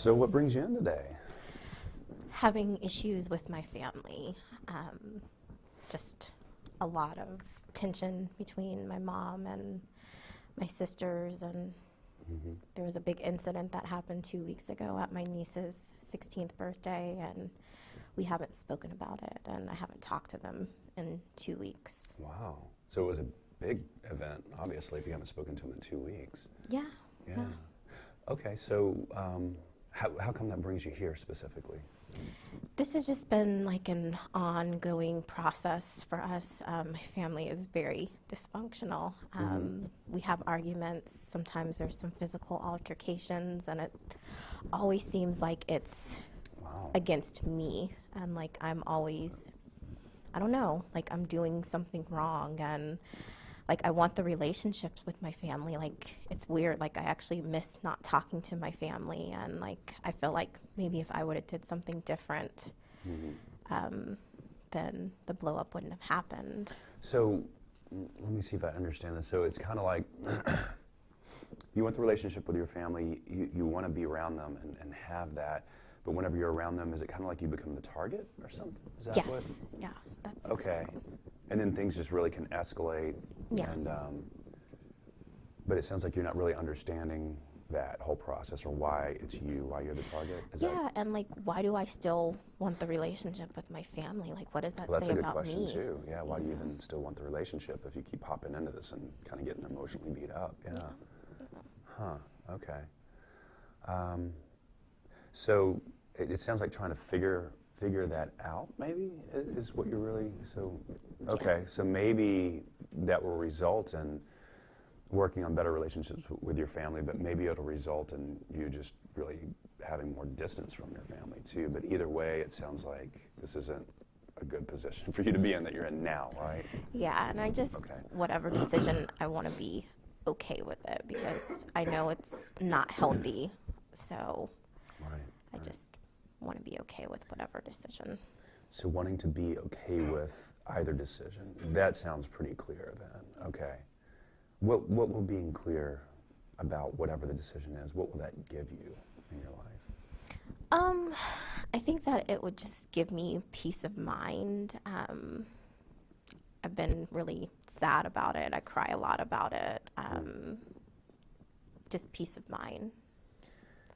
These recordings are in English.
So what brings you in today? Having issues with my family. Just a lot of tension between my mom and my sisters, and there was a big incident that happened 2 weeks ago at my niece's 16th birthday, and we haven't spoken about it, and I haven't talked to them in 2 weeks. Wow. So it was a big event, obviously, if you haven't spoken to them in 2 weeks. Yeah. Yeah. Okay, so how come that brings you here specifically? This has just been like an ongoing process for us. My family is very dysfunctional. We have arguments. Sometimes there's some physical altercations, and it always seems like it's against me. And like I'm always, I don't know, like I'm doing something wrong, and like I want the relationships with my family. Like it's weird, like I actually miss not talking to my family, and like I feel like maybe if I would have did something different, then the blow up wouldn't have happened. So let me see if I understand this. So it's kind of like you want the relationship with your family, you want to be around them and have that, but whenever you're around them, is it kind of like you become the target or something? Is that Yes. what? Yeah, that's Okay. exactly. And then things just really can escalate. Yeah. And, but it sounds like you're not really understanding that whole process, or why it's you, why you're the target. Is Yeah, and like why do I still want the relationship with my family? Like what does that well, that's say a good about question me? too. Yeah, why do you even still want the relationship if you keep hopping into this and kind of getting emotionally beat up? Yeah. Huh. Okay. So it sounds like trying to figure that out, maybe, is what you're really, so, okay, so maybe that will result in working on better relationships with your family, but maybe it'll result in you just really having more distance from your family too. But either way, it sounds like this isn't a good position for you to be in that you're in now, right? Yeah, and I just, whatever decision, I want to be okay with it, because I know it's not healthy, so I just want to be okay with whatever decision. So wanting to be okay with either decision, that sounds pretty clear then. Okay. What will being clear about whatever the decision is, what will that give you in your life? I think that it would just give me peace of mind. I've been really sad about it. I cry a lot about it. Just peace of mind.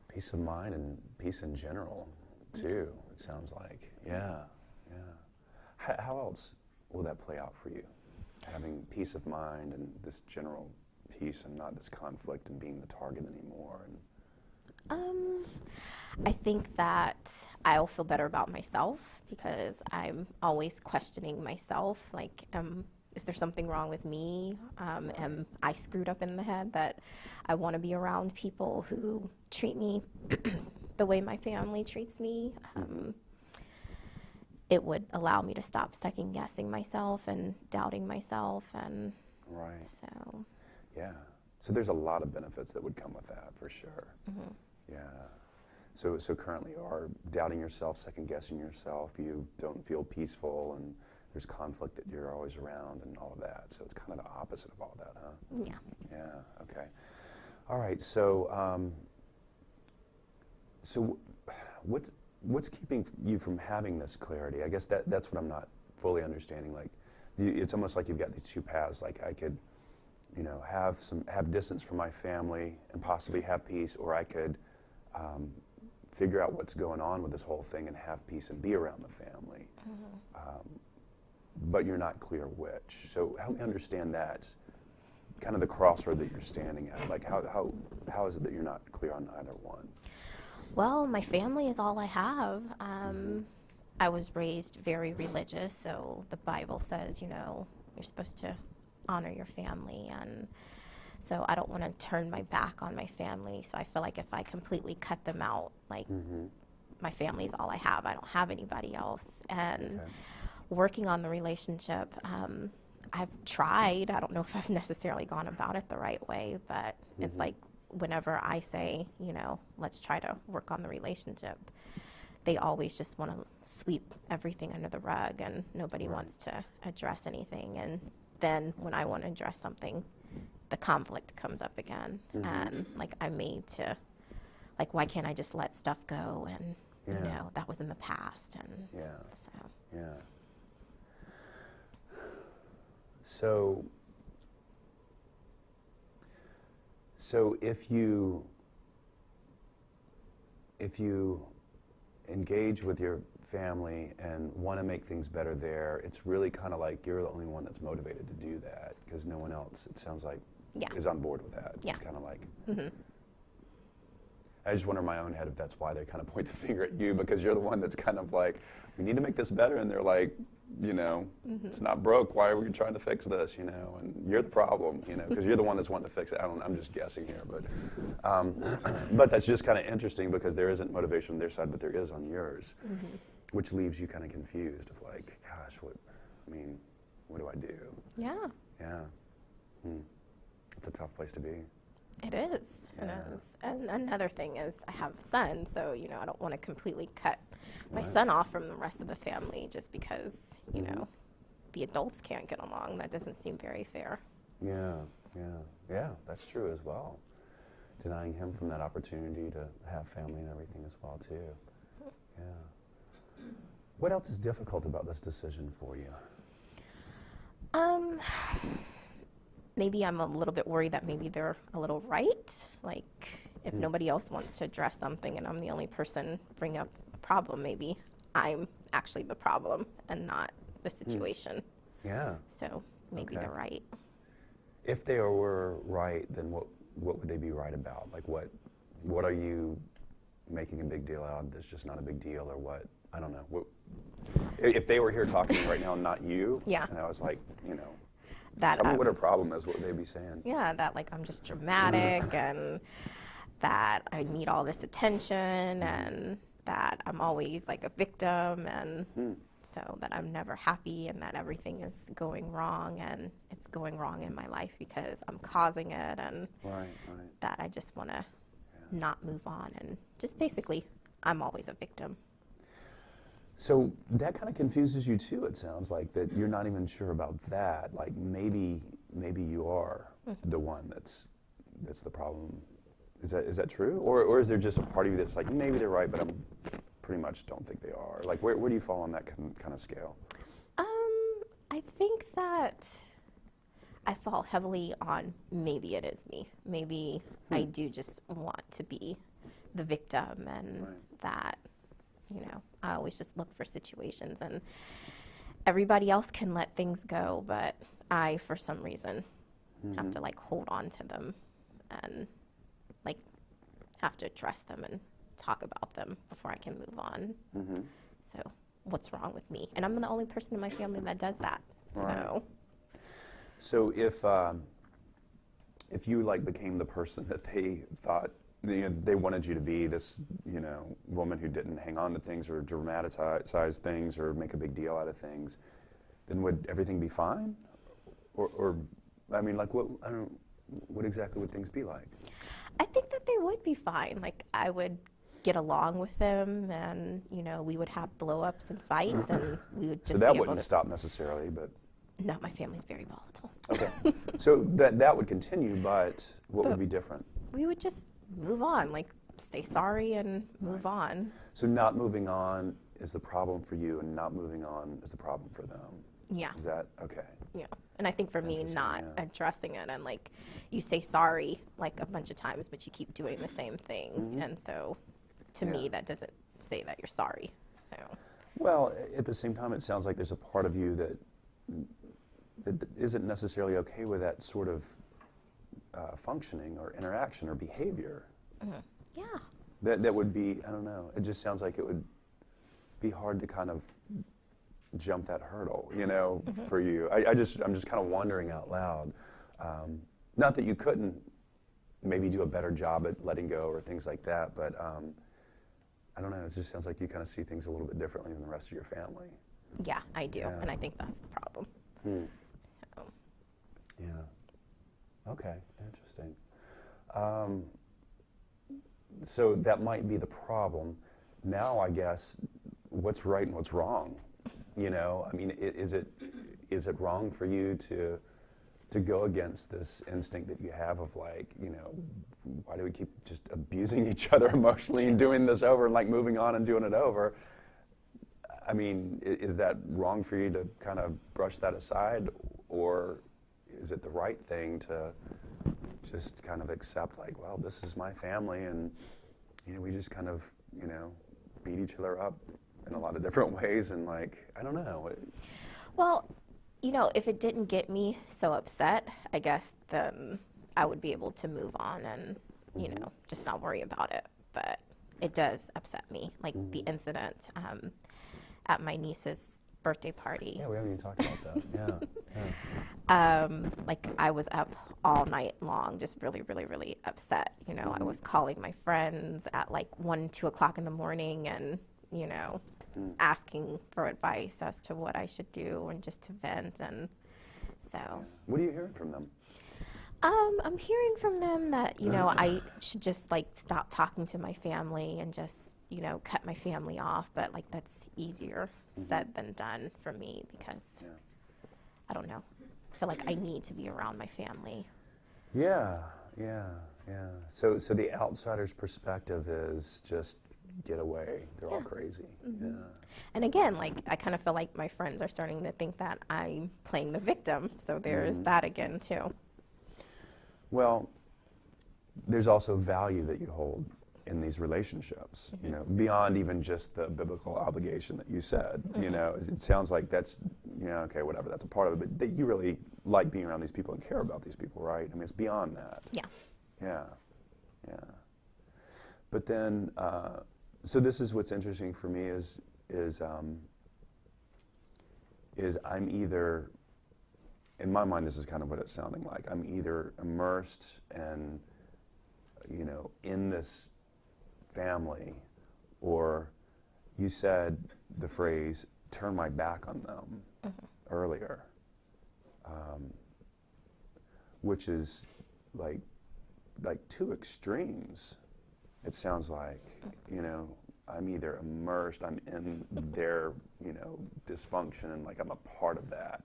Peace of mind and peace in general, too, it sounds like. Yeah, yeah. How else will that play out for you? Having peace of mind and this general peace and not this conflict and being the target anymore. I think that I'll feel better about myself, because I'm always questioning myself. Like, is there something wrong with me? Am I screwed up in the head that I want to be around people who treat me the way my family treats me? It would allow me to stop second guessing myself and doubting myself, and so. Yeah, so there's a lot of benefits that would come with that, for sure. Yeah. So currently you are doubting yourself, second guessing yourself, you don't feel peaceful, and there's conflict that you're always around and all of that. So it's kind of the opposite of all that, huh? Yeah. Yeah, okay. All right, so what's keeping you from having this clarity? I guess that's what I'm not fully understanding. Like, it's almost like you've got these two paths. Like, I could, have distance from my family and possibly have peace, or I could figure out what's going on with this whole thing and have peace and be around the family. But you're not clear which. So help me understand that, kind of the crossroad that you're standing at. Like, how is it that you're not clear on either one? Well, my family is all I have. I was raised very religious, so the Bible says, you're supposed to honor your family, and so I don't want to turn my back on my family. So I feel like if I completely cut them out, like my family is all I have. I don't have anybody else. And working on the relationship, I've tried. I don't know if I've necessarily gone about it the right way, but it's like whenever I say, let's try to work on the relationship, they always just want to sweep everything under the rug, and nobody wants to address anything. And then when I want to address something, the conflict comes up again. And like I'm made to like, why can't I just let stuff go? And, Yeah. you know, that was in the past. And Yeah. so, Yeah. So if you engage with your family and want to make things better there, it's really kind of like you're the only one that's motivated to do that, because no one else, it sounds like, yeah. is on board with that. Yeah. It's kind of like, Mm-hmm. I just wonder in my own head if that's why they kind of point the finger at you, because you're the one that's kind of like, we need to make this better, and they're like, you know, Mm-hmm. it's not broke, why are we trying to fix this, you know, and you're the problem, you know, because you're the one that's wanting to fix it. I'm just guessing here, but that's just kind of interesting, because there isn't motivation on their side, but there is on yours, Mm-hmm. which leaves you kind of confused of like, gosh, what do I do? Yeah, Yeah. It's a tough place to be. it is. Yeah. It is. And another thing is I have a son, so, you know, I don't want to completely cut my Right. son off from the rest of the family just because, you Mhm. know, the adults can't get along. That doesn't seem very fair. Yeah, that's true as well. Denying him from that opportunity to have family and everything as well, too. Yeah. What else is difficult about this decision for you? Maybe I'm a little bit worried that maybe they're a little right. Like, if nobody else wants to address something and I'm the only person bring up a problem, maybe I'm actually the problem and not the situation. Yeah. So maybe Okay. they're right. If they were right, then what would they be right about? Like, what are you making a big deal out of that's just not a big deal, or what? I don't know. If they were here talking right now and not you, Yeah. and I was like, you know, That tell me what her problem is, what would they be saying? yeah, that like I'm just dramatic and that I need all this attention and that I'm always like a victim and so that I'm never happy and that everything is going wrong and it's going wrong in my life because I'm causing it and Right. that I just want to not move on and just basically I'm always a victim. So that kind of confuses you too, it sounds like, that you're not even sure about that. Like maybe you are the one that's the problem. Is that true? Or is there just a part of you that's like, maybe they're right, but I'm pretty much don't think they are? Like where do you fall on that kind of scale? I think that I fall heavily on maybe it is me. Maybe I do just want to be the victim and that, you know, I always just look for situations and everybody else can let things go, but I, for some reason, have to like hold on to them and like have to address them and talk about them before I can move on. So what's wrong with me? And I'm the only person in my family that does that. Right. So if you like became the person that they thought they wanted you to be, this, you know, woman who didn't hang on to things or dramatize things or make a big deal out of things, then would everything be fine? Or I mean, like, what exactly would things be like? I think that they would be fine. Like, I would get along with them and, you know, we would have blow-ups and fights and we would just So that be able wouldn't to... stop necessarily, but... No, my family's very volatile. Okay. So that would continue, but what would be different? We would just move on, like say sorry and move on. So not moving on is the problem for you, and not moving on is the problem for them. Yeah. Is that okay? Yeah. And I think for me, Interesting, not yeah. addressing it and like you say sorry like a bunch of times, but you keep doing the same thing. And so to me, that doesn't say that you're sorry. So. Well, at the same time, it sounds like there's a part of you that isn't necessarily okay with that sort of functioning or interaction or behavior. Yeah. That would be, I don't know, it just sounds like it would be hard to kind of jump that hurdle, you know, for you. I'm just kind of wondering out loud. Not that you couldn't maybe do a better job at letting go or things like that, but I don't know, it just sounds like you kind of see things a little bit differently than the rest of your family. Yeah, I do. Yeah. And I think that's the problem. So. Yeah. Okay, interesting. So that might be the problem. Now, I guess, what's right and what's wrong? You know, I mean, is it wrong for you to to go against this instinct that you have of like, you know, why do we keep just abusing each other emotionally and doing this over and like moving on and doing it over? I mean, is that wrong for you to kind of brush that aside, or is it the right thing to just kind of accept like, well, this is my family, and you know, we just kind of, you know, beat each other up in a lot of different ways, and like, I don't know. Well, you know, if it didn't get me so upset, I guess then I would be able to move on and, you know, just not worry about it. But it does upset me, like the incident at my niece's birthday party. Yeah, we haven't even talked about that. Like I was up all night long, just really, really, really upset. You know, I was calling my friends at like 1, 2 o'clock in the morning and, you know, asking for advice as to what I should do and just to vent. And so. What are you hearing from them? I'm hearing from them that, you know, I should just like stop talking to my family and just, you know, cut my family off. But like that's easier said than done for me because I don't know. I feel like I need to be around my family. Yeah. So the outsider's perspective is just get away. They're all crazy. Yeah. And again, like I kind of feel like my friends are starting to think that I'm playing the victim. So there's that again too. Well, there's also value that you hold in these relationships, you know, beyond even just the biblical obligation that you said. You know, it sounds like that's, you know, okay, whatever, that's a part of it, but that you really like being around these people and care about these people, right? I mean, it's beyond that. Yeah. But then, so this is what's interesting for me is I'm either, in my mind, this is kind of what it's sounding like. I'm either immersed and, you know, in this family, or you said the phrase, turn my back on them earlier, which is like two extremes. It sounds like, you know, I'm either immersed, I'm in their, you know, dysfunction and like I'm a part of that,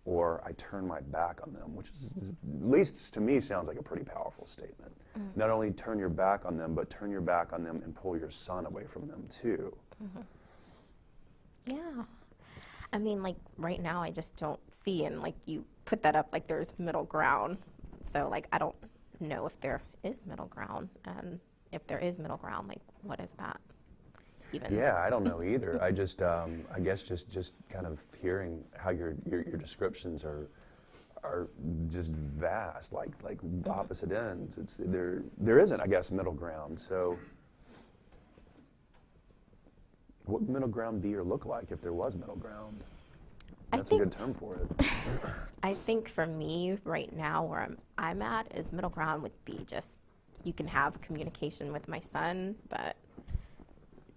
or I turn my back on them, which is, at least to me, sounds like a pretty powerful statement. Not only turn your back on them, but turn your back on them and pull your son away from them too. Yeah. I mean, like right now I just don't see, and like you put that up, like there's middle ground. So like I don't know if there is middle ground, and if there is middle ground, like what is that even? Yeah, I don't know either. I just, I guess just kind of hearing how your descriptions are just vast, like opposite ends. It's there isn't, I guess, middle ground. So, what would middle ground be or look like if there was middle ground? That's a good term for it. I think for me right now, where I'm at, is middle ground would be just you can have communication with my son, but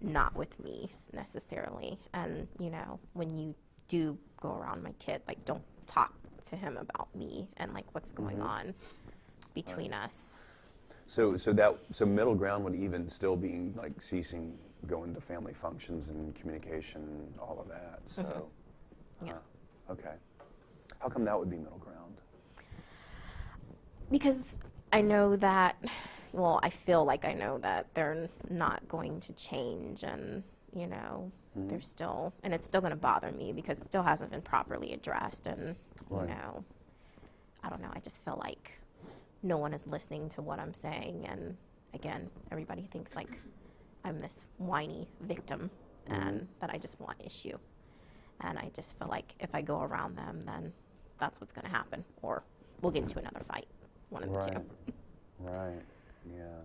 not with me necessarily. And you know, when you do go around my kid, like don't talk to him about me and like what's going on between us. So middle ground would even still be like ceasing going to family functions and communication and all of that. So okay. How come that would be middle ground? Because I know that, well, I feel like I know that they're not going to change, and you know, they're still, and it's still going to bother me because it still hasn't been properly addressed, and you know, I don't know, I just feel like no one is listening to what I'm saying, and again, everybody thinks like I'm this whiny victim and that I just want issue, and I just feel like if I go around them, then that's what's going to happen, or we'll get into another fight, one of the two. Right, yeah.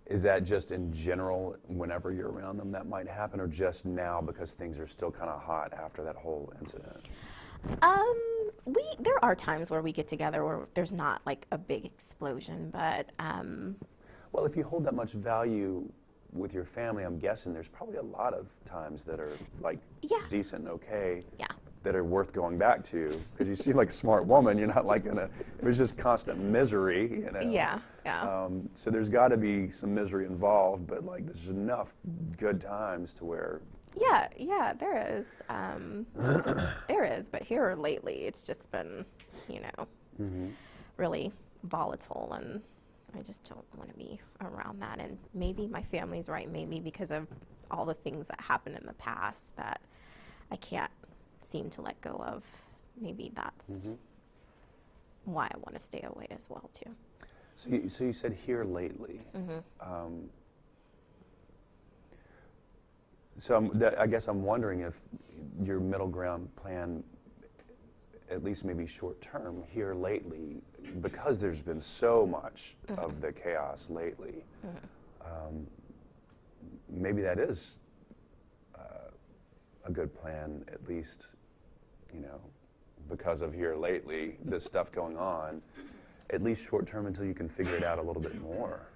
Is that just in general, whenever you're around them, that might happen, or just now because things are still kind of hot after that whole incident? There are times where we get together where there's not like a big explosion, but well, if you hold that much value with your family, I'm guessing there's probably a lot of times that are like decent and okay. Yeah. That are worth going back to, because you seem like a smart woman. You're not like it was just constant misery, you know. Yeah. So there's got to be some misery involved, but like there's enough good times to where Yeah, there is. There is, but here lately it's just been, really volatile, and I just don't want to be around that. And maybe my family's right, maybe because of all the things that happened in the past that I can't seem to let go of. Maybe that's why I want to stay away as well, too. So you said here lately. I guess I'm wondering if your middle ground plan, at least maybe short term, here lately, because there's been so much of the chaos lately, maybe that is a good plan, at least, because of here lately, this stuff going on, at least short term until you can figure it out a little bit more.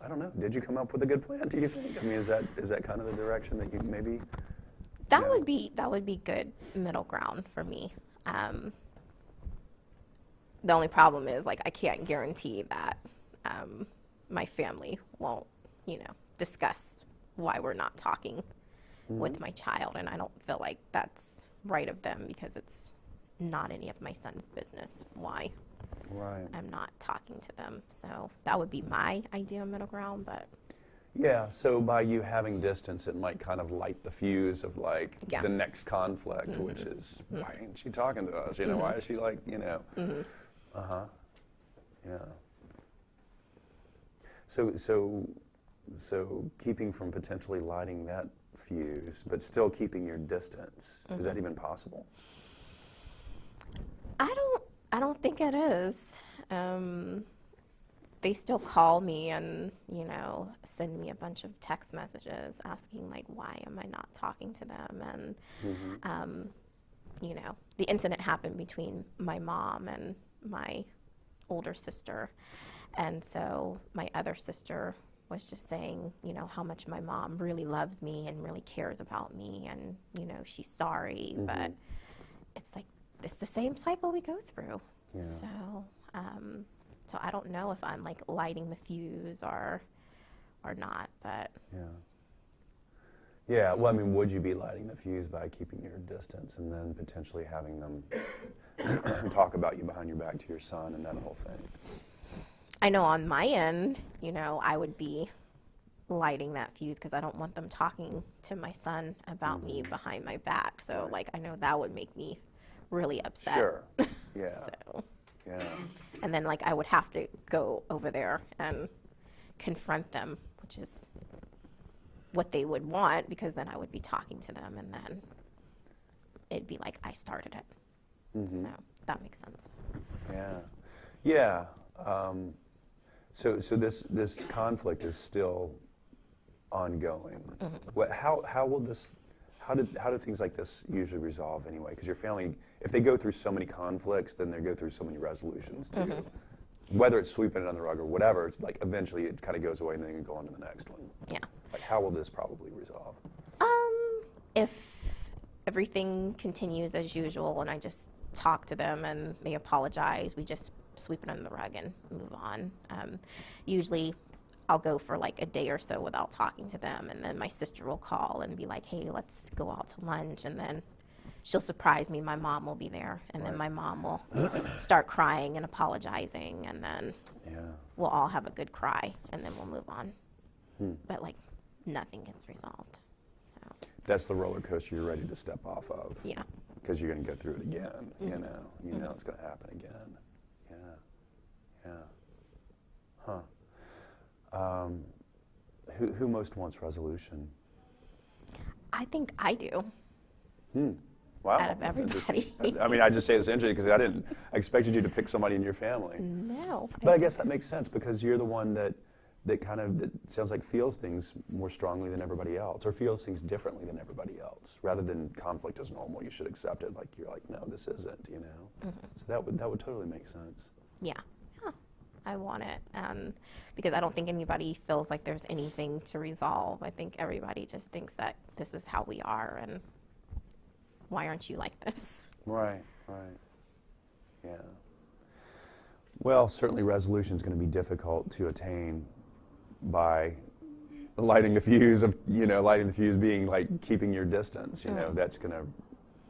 I don't know. Did you come up with a good plan, do you think? I mean, is that kind of the direction that you maybe? That would be good middle ground for me. The only problem is, like, I can't guarantee that my family won't, discuss why we're not talking with my child, and I don't feel like that's right of them because it's not any of my son's business why I'm not talking to them. So that would be my ideal middle ground, but. Yeah, so by you having distance, it might kind of light the fuse of, like, the next conflict, which is, why ain't she talking to us? Why is she like, Yeah. So keeping from potentially lighting that fuse, but still keeping your distance, is that even possible? I don't think it is. They still call me and, send me a bunch of text messages asking, like, why am I not talking to them? And, the incident happened between my mom and my older sister. And so my other sister was just saying, how much my mom really loves me and really cares about me. And, she's sorry, but it's like, it's the same cycle we go through. Yeah. So I don't know if I'm, like, lighting the fuse or not, but. Yeah, well, I mean, would you be lighting the fuse by keeping your distance and then potentially having them talk about you behind your back to your son and that whole thing? I know on my end, I would be lighting that fuse because I don't want them talking to my son about me behind my back. So, like, I know that would make me really upset. Sure, yeah. Yeah. And then, like, I would have to go over there and confront them, which is what they would want, because then I would be talking to them, and then it'd be like I started it. So that makes sense. Yeah. So this conflict is still ongoing. How do things like this usually resolve anyway? Because your family, if they go through so many conflicts, then they go through so many resolutions too. Whether it's sweeping it under the rug or whatever, it's like eventually it kind of goes away and then you go on to the next one. Yeah. Like, how will this probably resolve? If everything continues as usual and I just talk to them and they apologize, we just sweep it under the rug and move on. Usually I'll go for like a day or so without talking to them, and then my sister will call and be like, hey, let's go out to lunch, and then she'll surprise me. My mom will be there, and then my mom will start crying and apologizing, and then we'll all have a good cry, and then we'll move on. But, like, nothing gets resolved. So that's the roller coaster you're ready to step off of. Yeah. Because you're going to go through it again. You know it's going to happen again. Who most wants resolution? I think I do. Wow. Out of everybody. I mean, I just say it's interesting because I expected you to pick somebody in your family. No. But I guess that makes sense because you're the one that sounds like feels things more strongly than everybody else, or feels things differently than everybody else. Rather than conflict is normal, you should accept it. Like, you're like, no, this isn't, So that would totally make sense. Yeah. I want it, because I don't think anybody feels like there's anything to resolve. I think everybody just thinks that this is how we are, and why aren't you like this? Right. Yeah. Well, certainly resolution is going to be difficult to attain by lighting the fuse of, lighting the fuse being like keeping your distance, that's going to.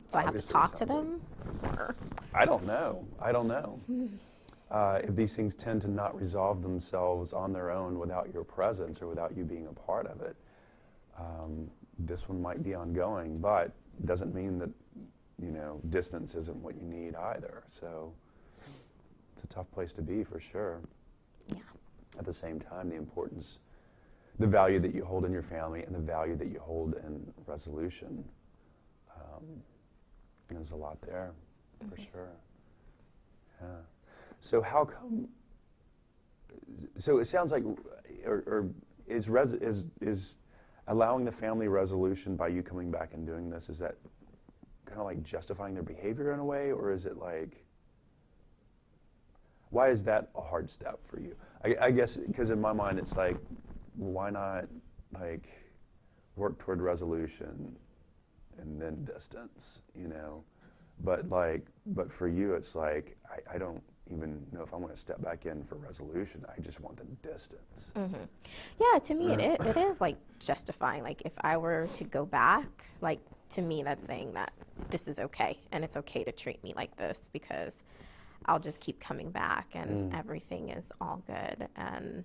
So I have to talk to them? I don't know. If these things tend to not resolve themselves on their own without your presence or without you being a part of it, this one might be ongoing, but doesn't mean that, distance isn't what you need either. So it's a tough place to be for sure. Yeah. At the same time, the value that you hold in your family and the value that you hold in resolution, there's a lot there, for sure. Yeah. So how come? So it sounds like, or is allowing the family resolution by you coming back and doing this, is that kind of like justifying their behavior in a way, or is it like? Why is that a hard step for you? I guess because in my mind it's like, why not like work toward resolution and then distance, But for you it's like, I don't even know if I'm going to step back in for resolution. I just want the distance. Mm-hmm. Yeah, to me it is like justifying. Like if I were to go back, like to me that's saying that this is okay and it's okay to treat me like this because I'll just keep coming back and everything is all good. And,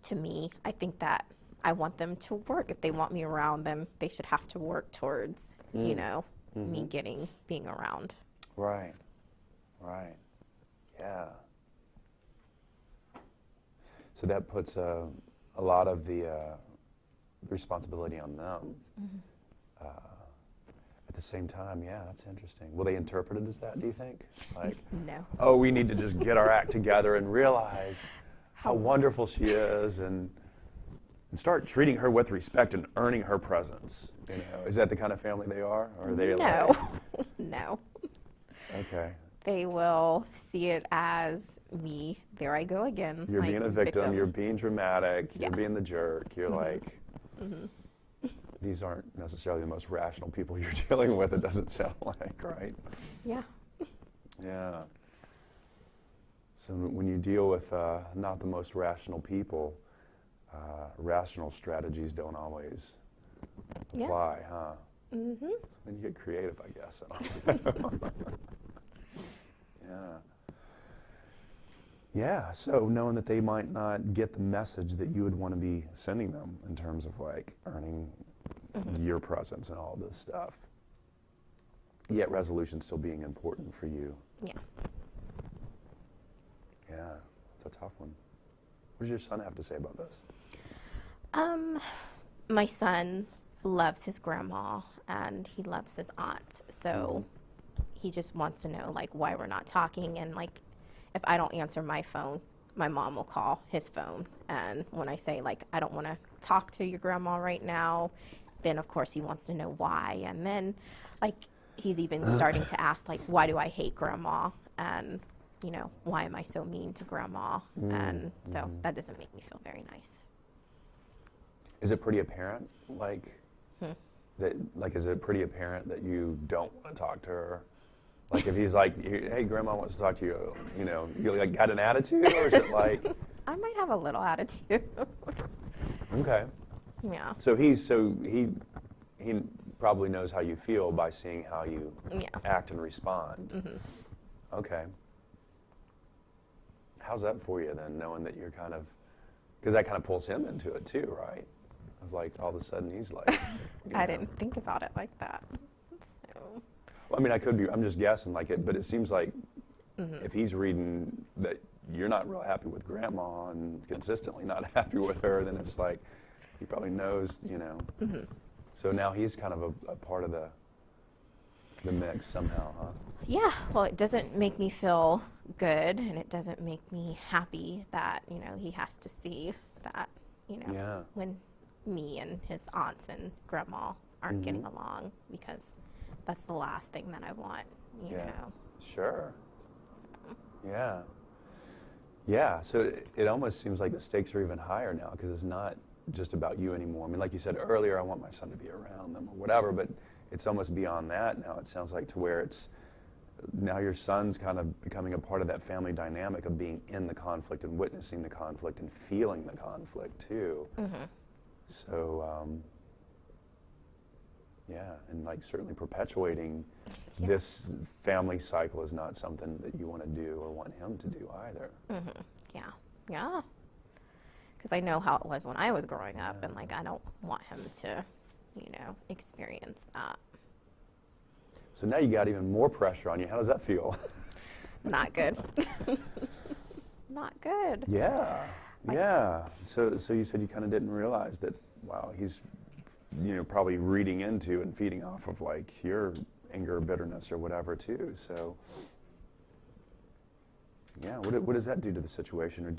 to me, I think that I want them to work. If they want me around, then they should have to work towards, me being around. Right. Yeah. So that puts a lot of the responsibility on them. At the same time, yeah, that's interesting. Will they interpret it as that, do you think? Like, No. Oh, we need to just get our act together and realize how wonderful she is and start treating her with respect and earning her presence. Is that the kind of family they are? Or are they No. No. Okay. They will see it as me. There I go again. You're being a victim. You're being dramatic. Yeah. You're being the jerk. You're like, these aren't necessarily the most rational people you're dealing with, it doesn't sound like, right? Yeah. Yeah. So when you deal with not the most rational people, rational strategies don't always apply, huh? Mm-hmm. So then you get creative, I guess. Yeah. Yeah, so knowing that they might not get the message that you would want to be sending them in terms of like earning your presence and all this stuff, yet resolution still being important for you. Yeah. Yeah, it's a tough one. What does your son have to say about this? My son loves his grandma and he loves his aunt, so he just wants to know like why we're not talking, and like if I don't answer my phone, my mom will call his phone, and when I say like I don't want to talk to your grandma right now, then of course he wants to know why, and then like he's even starting to ask like why do I hate grandma, and why am I so mean to grandma, and so that doesn't make me feel very nice. Is it pretty apparent that like is it pretty apparent that you don't want to talk to her? Like if he's like, hey, grandma wants to talk to you, you like got an attitude, or is it like? I might have a little attitude. Okay. Yeah. So he probably knows how you feel by seeing how you act and respond. Okay. How's that for you then, knowing that you're kind of, because that kind of pulls him into it too, right? Of like all of a sudden he's like. I didn't think about it like that. So. Well, I mean, I could be. I'm just guessing, but it seems like if he's reading that you're not real happy with grandma and consistently not happy with her, then it's like he probably knows, So now he's kind of a part of the mix somehow, huh? Yeah. Well, it doesn't make me feel good, and it doesn't make me happy that he has to see that when me and his aunts and grandma aren't getting along, because that's the last thing that I want, you know. Sure. Yeah. Yeah, so it almost seems like the stakes are even higher now, because it's not just about you anymore. I mean, like you said earlier, I want my son to be around them or whatever, but it's almost beyond that now. It sounds like to where it's now your son's kind of becoming a part of that family dynamic of being in the conflict and witnessing the conflict and feeling the conflict too. So, yeah, and like certainly perpetuating this family cycle is not something that you want to do or want him to do either. Yeah, yeah. Because I know how it was when I was growing up, and like I don't want him to, experience that. So now you got even more pressure on you. How does that feel? Not good. Not good. Yeah, yeah. So you said you kind of didn't realize that, wow, he's, probably reading into and feeding off of like your anger or bitterness or whatever too. So, yeah, what does that do to the situation, or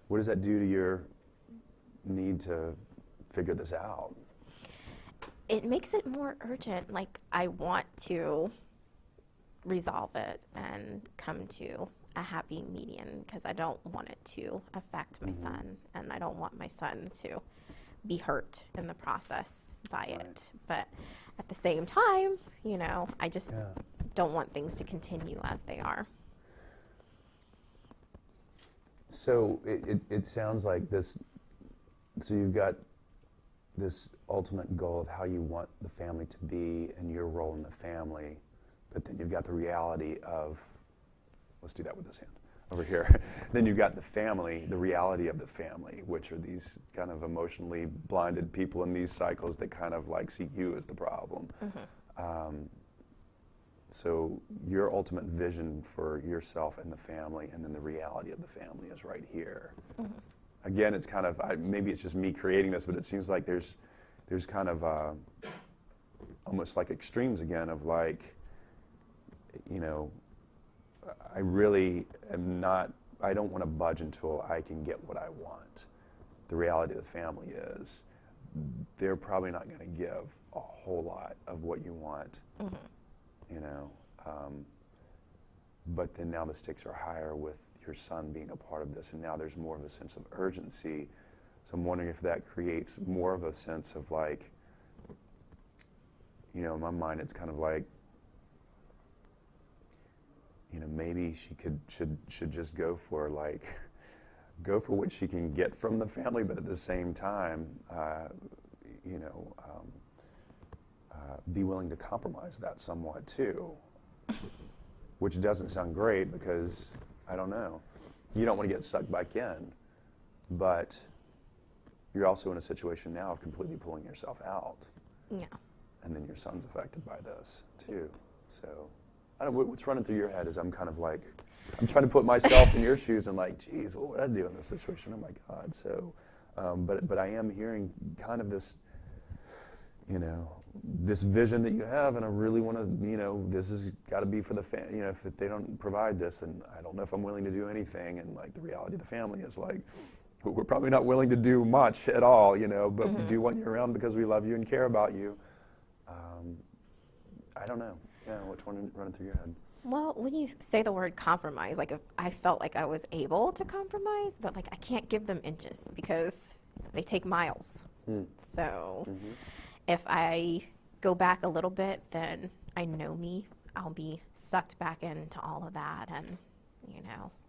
what does that do to your need to figure this out? It makes it more urgent. Like, I want to resolve it and come to a happy median because I don't want it to affect my son, and I don't want my son to be hurt in the process by it. But at the same time, I just don't want things to continue as they are. So it sounds like this, so you've got this ultimate goal of how you want the family to be and your role in the family, but then you've got the reality of, let's do that with this hand over here. Then you've got the family, the reality of the family, which are these kind of emotionally blinded people in these cycles that kind of like see you as the problem. So your ultimate vision for yourself and the family, and then the reality of the family is right here. Again, it's kind of, maybe it's just me creating this, but it seems like there's kind of almost like extremes again of like, I really am not, I don't want to budge until I can get what I want. The reality of the family is they're probably not going to give a whole lot of what you want, but then now the stakes are higher with your son being a part of this, and now there's more of a sense of urgency. So I'm wondering if that creates more of a sense of like, in my mind it's kind of like, maybe she should just go for what she can get from the family, but at the same time, be willing to compromise that somewhat too, which doesn't sound great because, I don't know, you don't want to get sucked back in, but you're also in a situation now of completely pulling yourself out. Yeah. And then your son's affected by this too. So, I don't know, what's running through your head is I'm kind of like, I'm trying to put myself in your shoes and like, geez, what would I do in this situation? Oh my God. So, but I am hearing kind of this, this vision that you have, and I really want to, this has got to be for the family. If they don't provide this, then I don't know if I'm willing to do anything. And like the reality of the family is like, we're probably not willing to do much at all, but we do want you around because we love you and care about you. I don't know. Yeah, which one running through your head? Well, when you say the word compromise, like if I felt like I was able to compromise, but like I can't give them inches because they take miles. So if I go back a little bit, then I know me. I'll be sucked back into all of that, and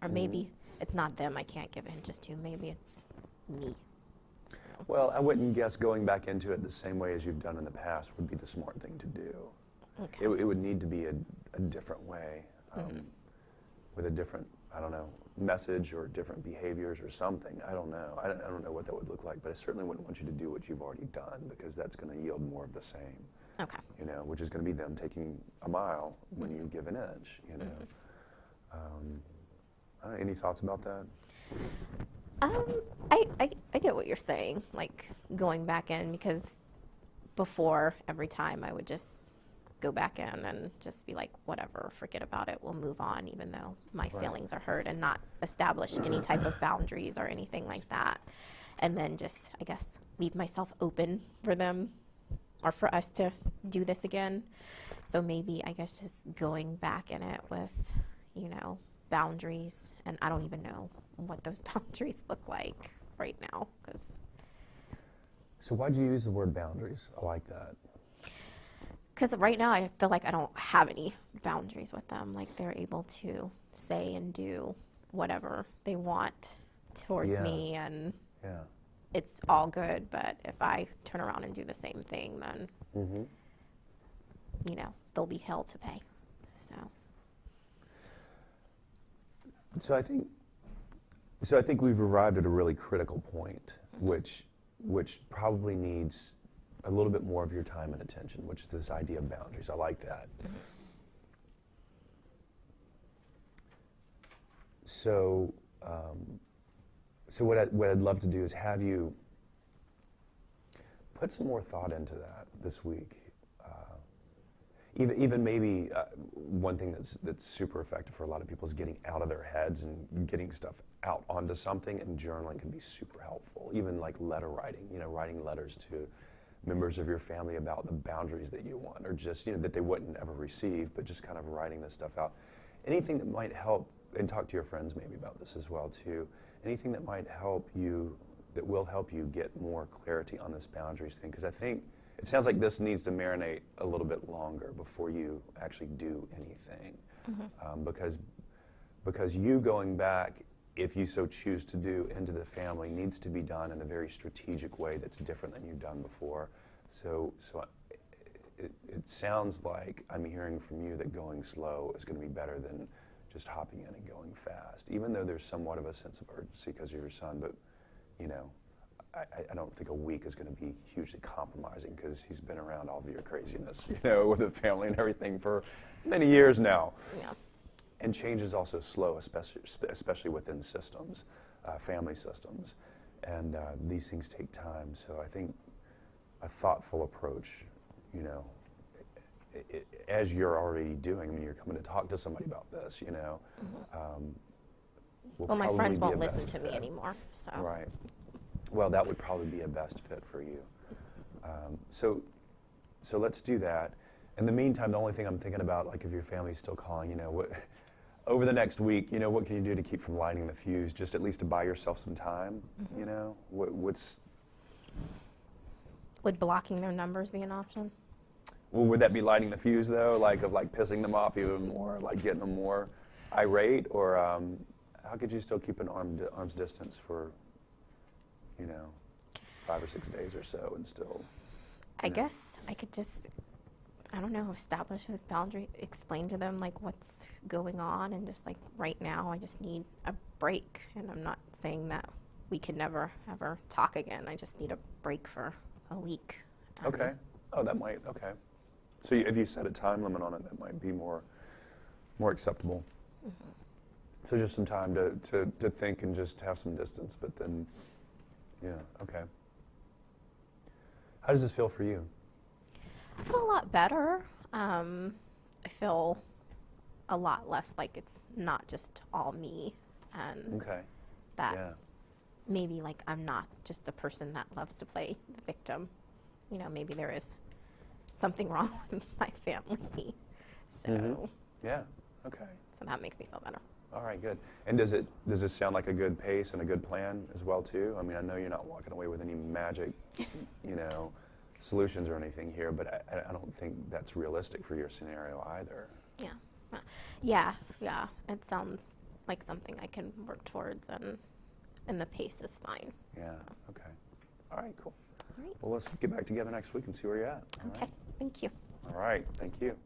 or maybe it's not them I can't give inches to. Maybe it's me. So. Well, I wouldn't guess going back into it the same way as you've done in the past would be the smart thing to do. Okay. It would need to be a different way, with a different, I don't know, message or different behaviors or something. I don't know. I don't know what that would look like, but I certainly wouldn't want you to do what you've already done, because that's going to yield more of the same. Okay. Which is going to be them taking a mile when you give an inch. I don't know, any thoughts about that? I get what you're saying, like going back in, because before, every time I would just go back in and just be like, whatever, forget about it, we'll move on, even though my feelings are hurt, and not establish any type of boundaries or anything like that. And then just, I guess, leave myself open for them or for us to do this again. So maybe, I guess, just going back in it with, boundaries. And I don't even know what those boundaries look like right now. So why'd you use the word boundaries? I like that. Because right now I feel like I don't have any boundaries with them. Like they're able to say and do whatever they want towards Yeah. me, and Yeah. it's all good. But if I turn around and do the same thing, then, Mm-hmm. you know, they'll be hell to pay. So I think we've arrived at a really critical point, which probably needs a little bit more of your time and attention, which is this idea of boundaries. I like that. So, so what I'd love to do is have you put some more thought into that this week. Even maybe one thing that's super effective for a lot of people is getting out of their heads and getting stuff out onto something, and journaling can be super helpful. Even like letter writing, writing letters to members of your family about the boundaries that you want, or just, that they wouldn't ever receive, but just kind of writing this stuff out. Anything that might help, and talk to your friends maybe about this as well too, anything that might help you, that will help you get more clarity on this boundaries thing, because I think it sounds like this needs to marinate a little bit longer before you actually do anything. Because you going back, if you so choose to do, into the family needs to be done in a very strategic way that's different than you've done before. So it sounds like I'm hearing from you that going slow is going to be better than just hopping in and going fast, even though there's somewhat of a sense of urgency because of your son. But, I don't think a week is going to be hugely compromising because he's been around all of your craziness, with the family and everything for many years now. Yeah. And change is also slow, especially within systems, family systems. And these things take time. So I think a thoughtful approach, as you're already doing, I mean, you're coming to talk to somebody about this, Well, my friends won't listen to me anymore, so. Right. Well, that would probably be a best fit for you. So let's do that. In the meantime, the only thing I'm thinking about, like if your family's still calling, over the next week, what can you do to keep from lighting the fuse? Just at least to buy yourself some time, what's... Would blocking their numbers be an option? Well, would that be lighting the fuse, though? Like pissing them off even more, like getting them more irate? Or how could you still keep an arm's distance for, 5 or 6 days or so and still... I guess I could just, I don't know, establish those boundaries, explain to them like what's going on, and just like right now I just need a break. And I'm not saying that we can never ever talk again. I just need a break for a week. Okay. Oh, that might, okay. So if you set a time limit on it, that might be more acceptable. So just some time to think and just have some distance, but then, yeah, okay. How does this feel for you? I feel a lot better. I feel a lot less like it's not just all me, and that maybe like I'm not just the person that loves to play the victim. Maybe there is something wrong with my family. So yeah, okay. So that makes me feel better. All right, good. And does this sound like a good pace and a good plan as well too? I mean, I know you're not walking away with any magic, solutions or anything here, but I don't think that's realistic for your scenario either. Yeah. Yeah. It sounds like something I can work towards, and the pace is fine. Yeah. Okay. All right. Cool. All right. Well, let's get back together next week and see where you're at. All Okay. right? Thank you. All right. Thank you.